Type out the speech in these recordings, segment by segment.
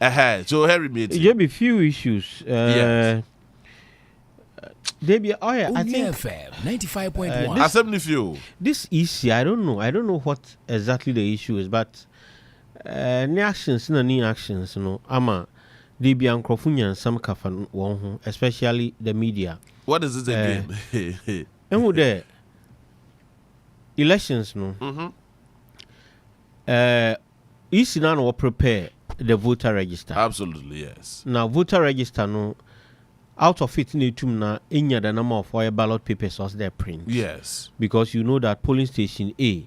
So Harry made there be few issues. Yes. There be I think 95.1. Few. this issue. I don't know what exactly the issue is, but any actions, no actions, ama they be uncrofunya some kafan one, especially the media. What is this again? And who there elections no. Issue now will prepare the voter register. Absolutely, yes. Now voter register no. Out of it, need to na inya the number of ballot papers was there print. Yes. Because you know that polling station A,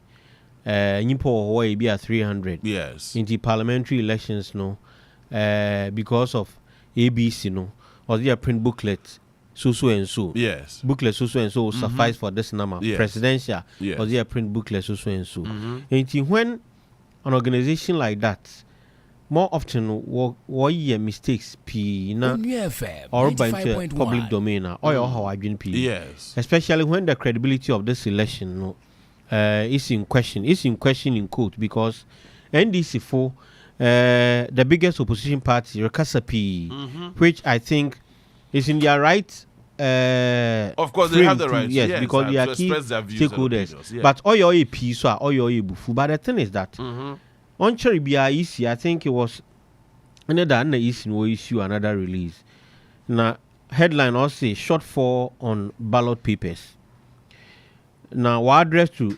Nipo be at 300. Yes. In the parliamentary elections, no, because of ABC, no, or there print booklet, so and so. Yes. Booklet so and so will suffice for this number. Yes. Presidential, yes. or there print booklet so and so. And when an organization like that, more often what year mistakes p na or by public domain or how I p. Yes. Especially when the credibility of this election no is in question. It's in question in court because NDC for the biggest opposition party Rekasa P, which I think is in their right. Of course, they have the right. Yes, because they are key stakeholders. But all your AP so all your bufu. But the thing is that. On Cherry BIEC, I think it was another issue, another release. Now, headline also shortfall on ballot papers. Now, what address to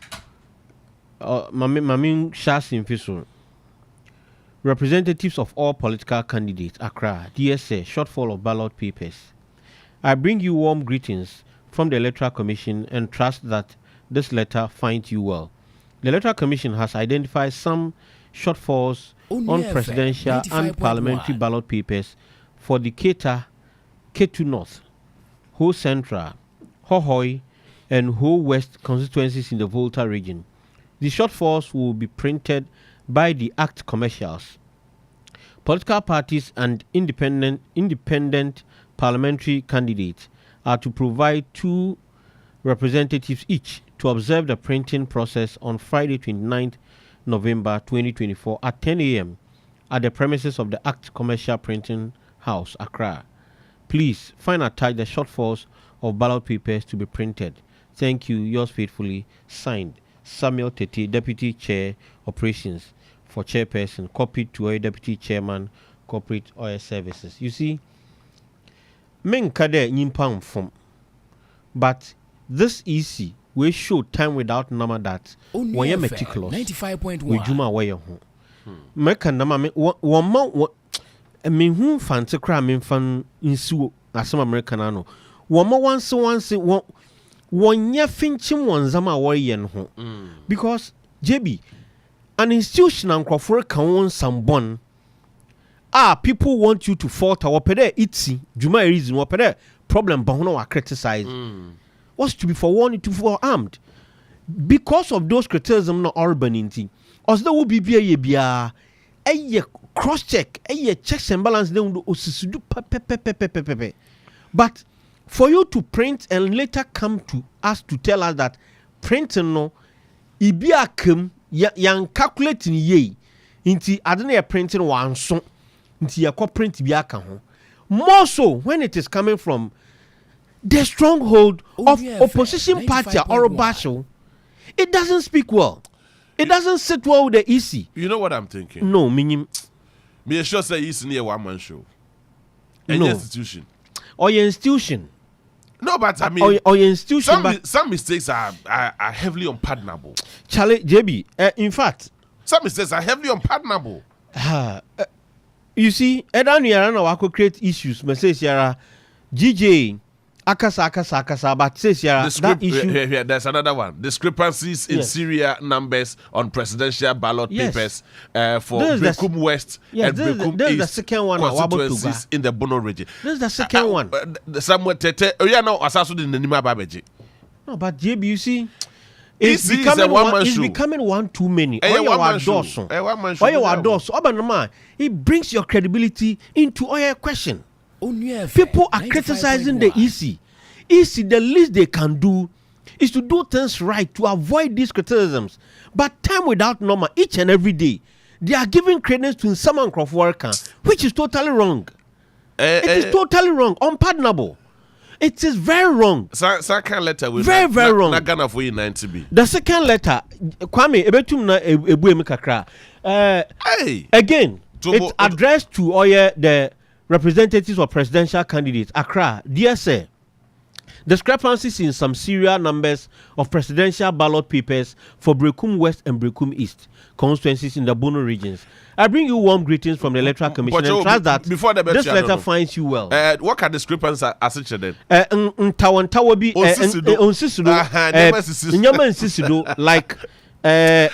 Mamin Shasin Fiso, representatives of all political candidates, Accra, DSA, shortfall of ballot papers. I bring you warm greetings from the Electoral Commission and trust that this letter finds you well. The Electoral Commission has identified some shortfalls on presidential and parliamentary ballot papers for the Ketu North, Ho Central, Hohoi, and Ho West constituencies in the Volta region. The shortfalls will be printed by the Act commercials. Political parties and independent parliamentary candidates are to provide 2 representatives each to observe the printing process on Friday 29th November 2024 at 10 a.m. at the premises of the Act Commercial Printing House, Accra. Please find attached the shortfalls of ballot papers to be printed. Thank you. Yours faithfully, signed Samuel Tete, Deputy Chair Operations for Chairperson, copied to a Deputy Chairman, Corporate Oil Services. You see, men kade nyimpang from, but this easy. We show time without number that when you're meticulous. 95.1. We juma way home. Make a number one month. I mean, who fancy crime in fun in Sue as some American ano. One more once one year finching one zama warrior home. Because JB, an institution and Crawford can want some bond. People want you to falter. What pede itzy, Juma reason what pede problem, Bono are criticized. Was to be forewarned to be armed because of those criticism not urbanity. As there will be a cross check, a checks and balance. But for you to print and later come to us to tell us that printing no, ibia kem yang calculating ye into adana printing one so into your print biaka ho. More so when it is coming from the stronghold of opposition party or Basho, it doesn't speak well. It doesn't sit well with the EC. You know what I'm thinking? No, meaning me sure say it's near one-man show. Any institution. Or your institution. No, but I mean, or your institution. Some mistakes are heavily unpardonable. Charlie, JB, in fact, some mistakes are heavily unpardonable. You see, Edan Yarana Wako create issues. Message Yara, GJ. Akasa, but says that issue. There's another one. Discrepancies in Syria numbers on presidential ballot papers for Bekum West and Bekum East the second one constituencies in the Bono region. This is the second one. Somewhere Tete, you know, assassin in the Nima Babeji. No, but JB, you see, it's becoming one too many. Why you are Dawson? Why you are Dawson? It brings your credibility into your question. People are criticizing the EC. EC, the least they can do is to do things right to avoid these criticisms. But time without number, each and every day, they are giving credence to someone Crawford which is totally wrong. It is totally wrong, unpardonable. It is very wrong. Second letter will very wrong. Not gonna for you 90 be. The second letter, Kwame, ebetum na ebuemi kakra. Again, it's addressed to the representatives of presidential candidates. Accra, dear sir, discrepancies in some serial numbers of presidential ballot papers for Brekum West and Brekum East constituencies in the Bono regions. I bring you warm greetings from the Electoral Commission and trust that this letter finds you well. What kind of discrepancies are such then? Ntawantawabi like the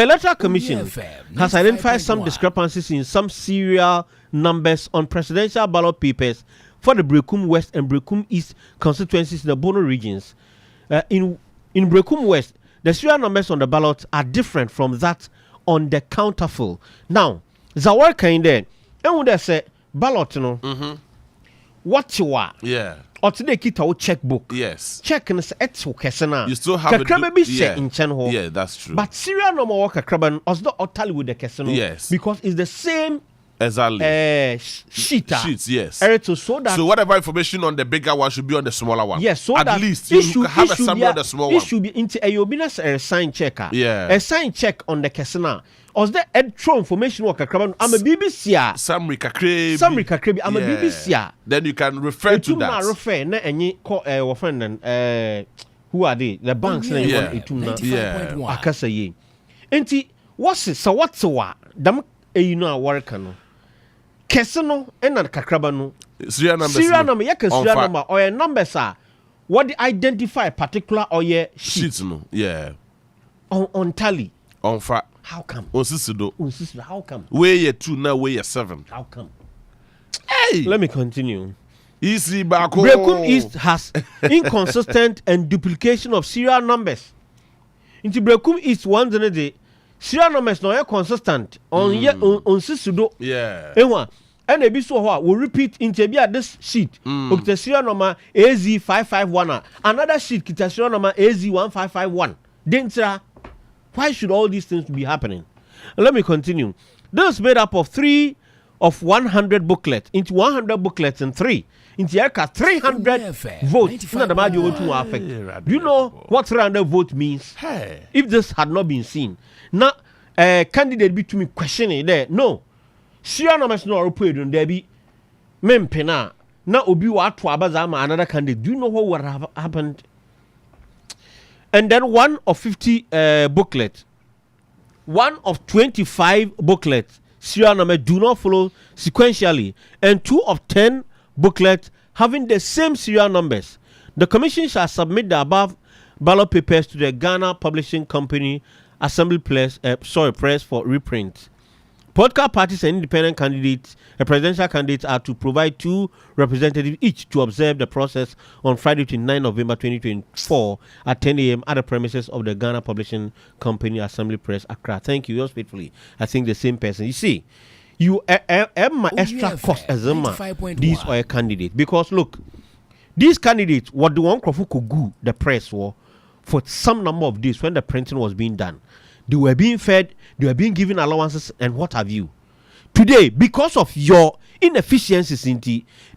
Electoral Commission has identified some discrepancies in some serial numbers on presidential ballot papers for the Brekum West and Brekum East constituencies in the Bono regions. In Brekum West, the serial numbers on the ballot are different from that on the counterfill. Now, Zawar kind there, and when they say ballot, what you are, or today kita checkbook, check and say you still have it, yeah, that's true. But serial number work a craban was not totally with the casino, because it's the same. Exactly. Sheets, yes. So whatever information on the bigger one should be on the smaller one. Yes, so at that least you have a summary on the small one. It should be into a sign checker. Yeah. A sign check on the casino. Or the true information work a I'm a BBC. Summary kakrebi. I'm a BBC. Then you can refer to that. Refer na any who are they? The banks na you want to know. Akasa ye. Enti what's it? So what's what? Dam you know work no. Keseno and kakraba no. Serial number. Serial number or a number sir. What they identify particular or sheet no. Yeah. On tally. On fa. How come? How come? Where you 2 now, where you 7. How come? Hey! Let me continue. Easy back. Brekum East has inconsistent and duplication of serial numbers. Into Brekum East one day, serial numbers no consistent on Sisudo. Yeah. And a bit so will repeat into this sheet. The serial number AZ551. Another sheet, kita serial number AZ1551. Dintra. Why should all these things be happening? Let me continue. This is made up of 3 of 100 booklets. Into 100 booklets and 3. Into 300 votes. Do you know what 300 vote means? Hey. If this had not been seen. Now, candidate be to me questioning there. No. Serial numbers no repeated. There be mempena. Now, obi wa to abazama another candidate. Do you know what would have happened? And then 1 of 50 booklets, 1 of 25 booklets, serial number do not follow sequentially, and 2 of 10 booklets having the same serial numbers. The commission shall submit the above ballot papers to the Ghana Publishing Company Assembly Press for reprint. Political parties and independent candidates, presidential candidates are to provide 2 representatives each to observe the process on Friday, 29 November 2024 at 10 a.m. at the premises of the Ghana Publishing Company Assembly Press, Accra. Thank you. Yours faithfully. I think the same person. You see, you my extra cost as these are a candidate. Because look, these candidates, what the one could go the press for some number of days when the printing was being done. They were being fed, they were being given allowances, and what have you. Today, because of your inefficiencies,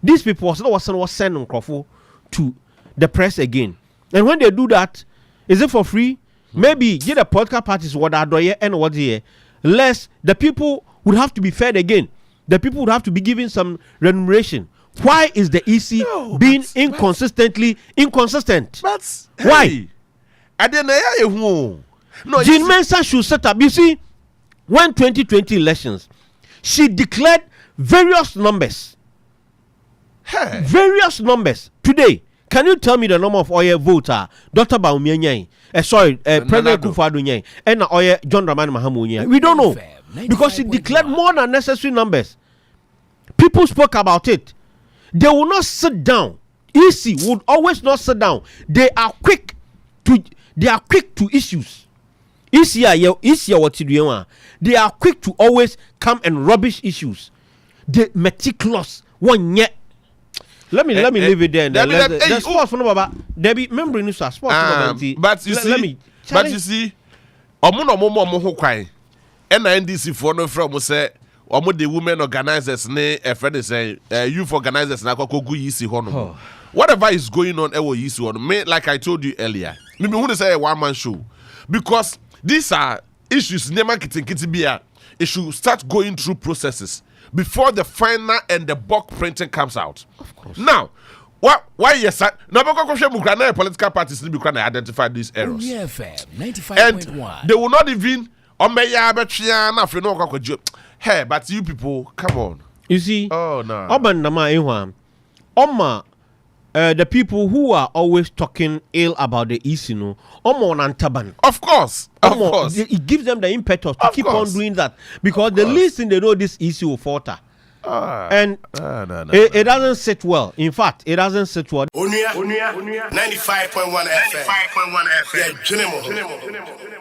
these people was sending Crawford to the press again. And when they do that, is it for free? Maybe get the political parties what are doing and what here. Less the people would have to be fed again. The people would have to be given some remuneration. Why is the EC being inconsistent? Why? I didn't know. No, Jean Mensa should set up. You see, when 2020 elections, she declared various numbers. Hey. Various numbers. Today, can you tell me the number of Oye voter? Dr. Baumia, President Kufuor, and Oye John Dramani Mahama. We don't know. Because she declared more than necessary numbers. People spoke about it. They will not sit down. EC would always not sit down. They are quick to issues. They are quick to always come and rubbish issues. They meticulous. One yet. Let me leave it there. The sports from Baba. Debbie, remember news sports. But you see, NNDC for no from say omo the women organizers ne a friend is saying youth organizers na kogu yisi hono. Whatever is going on ewo yisi hono. Me like I told you earlier. Me who say a one man show because these are issues never kitty bia. It should start going through processes before the final and the bulk printing comes out. Of course. Now, why yes, now political parties need to identify these errors. Yeah, fair. 95.1. And they will not even hey, but you people, come on. You see, oh no. The people who are always talking ill about the issue, no, of course. It gives them the impetus to keep on doing that because the least thing they know this issue will falter. And it doesn't sit well. In fact, it doesn't sit well. Onua 95.1 FM.